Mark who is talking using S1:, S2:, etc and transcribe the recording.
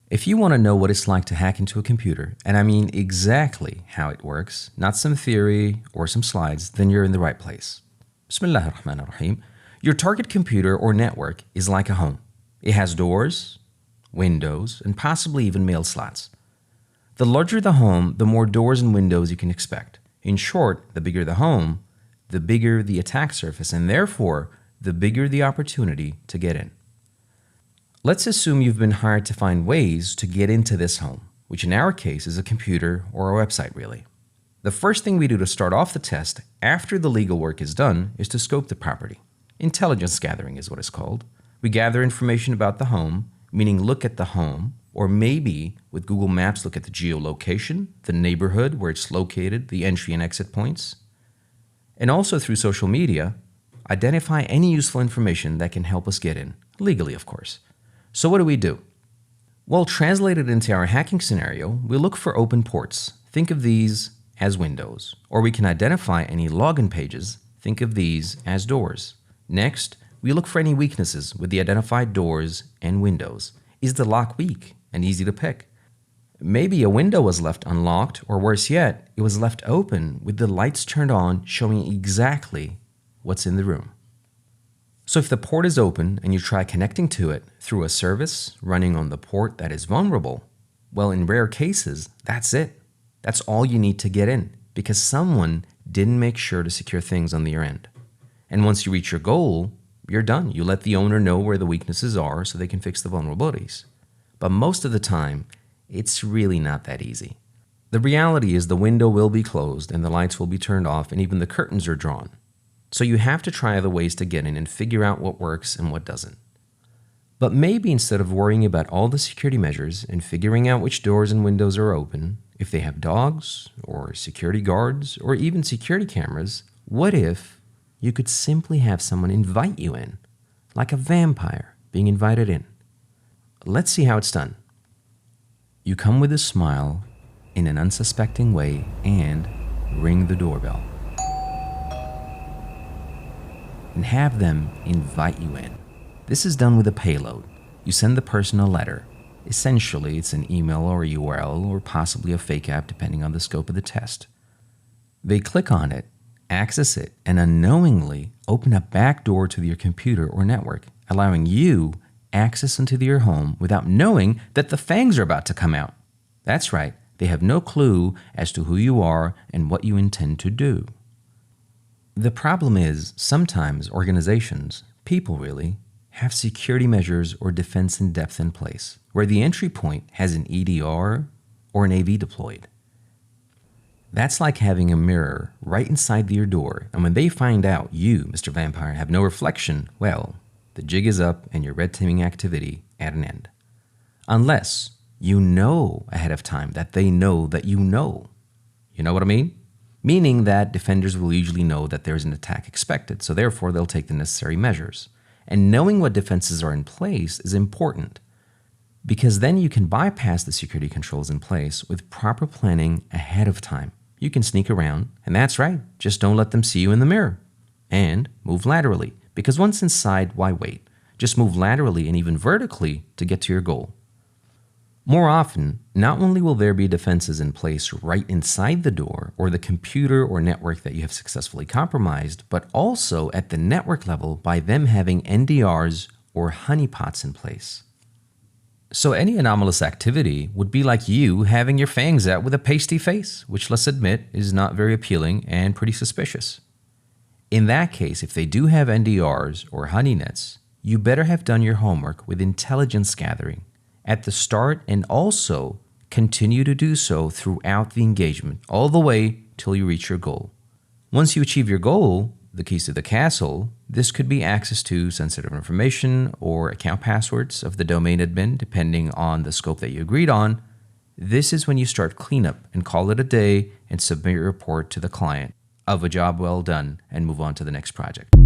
S1: If you want to know what it's like to hack into a computer, and I mean exactly how it works, not some theory or some slides, then you're in the right place. Bismillahir-Rahmanir-Rahim. Your target computer or network is like a home. It has doors, windows, and possibly even mail slots. The larger the home, the more doors and windows you can expect. In short, the bigger the home, the bigger the attack surface, and therefore, the bigger the opportunity to get in. Let's assume you've been hired to find ways to get into this home, which in our case is a computer or a website really. The first thing we do to start off the test after the legal work is done is to scope the property. Intelligence gathering is what it's called. We gather information about the home, meaning look at the home, or maybe with Google Maps look at the geolocation, the neighborhood where it's located, the entry and exit points. And also through social media, identify any useful information that can help us get in, legally of course. So what do? Well, translated into our hacking scenario, we look for open ports. Think of these as windows. Or we can identify any login pages. Think of these as doors. Next, we look for any weaknesses with the identified doors and windows. Is the lock weak and easy to pick? Maybe a window was left unlocked, or worse yet, it was left open with the lights turned on, showing exactly what's in the room. So if the port is open and you try connecting to it through a service running on the port that is vulnerable, well, in rare cases, that's it. That's all you need to get in because someone didn't make sure to secure things on their end. And once you reach your goal, you're done. You let the owner know where the weaknesses are so they can fix the vulnerabilities. But most of the time, it's really not that easy. The reality is the window will be closed and the lights will be turned off and even the curtains are drawn. So you have to try other ways to get in and figure out what works and what doesn't. But maybe instead of worrying about all the security measures and figuring out which doors and windows are open, if they have dogs or security guards or even security cameras, what if you could simply have someone invite you in, like a vampire being invited in? Let's see how it's done. You come with a smile in an unsuspecting way and ring the doorbell. And have them invite you in. This is done with a payload. You send the person a letter. Essentially, it's an email or a URL or possibly a fake app depending on the scope of the test. They click on it, access it, and unknowingly open a back door to your computer or network, allowing you access into your home without knowing that the fangs are about to come out. That's right, they have no clue as to who you are and what you intend to do. The problem is, sometimes organizations, people really, have security measures or defense in depth in place, where the entry point has an EDR or an AV deployed. That's like having a mirror right inside your door, and when they find out you, Mr. Vampire, have no reflection, well, the jig is up and your red teaming activity at an end. Unless you know ahead of time that they know that you know. You know what I mean? Meaning that defenders will usually know that there's an attack expected, so therefore they'll take the necessary measures. And knowing what defenses are in place is important, because then you can bypass the security controls in place with proper planning ahead of time. You can sneak around, and that's right, just don't let them see you in the mirror. And move laterally, because once inside, why wait? Just move laterally and even vertically to get to your goal. More often, not only will there be defenses in place right inside the door or the computer or network that you have successfully compromised, but also at the network level by them having NDRs or honeypots in place. So any anomalous activity would be like you having your fangs out with a pasty face, which let's admit is not very appealing and pretty suspicious. In that case, if they do have NDRs or honey nets, you better have done your homework with intelligence gathering at the start and also continue to do so throughout the engagement, all the way till you reach your goal. Once you achieve your goal, the keys to the castle, this could be access to sensitive information or account passwords of the domain admin, depending on the scope that you agreed on. This is when you start cleanup and call it a day and submit your report to the client of a job well done and move on to the next project.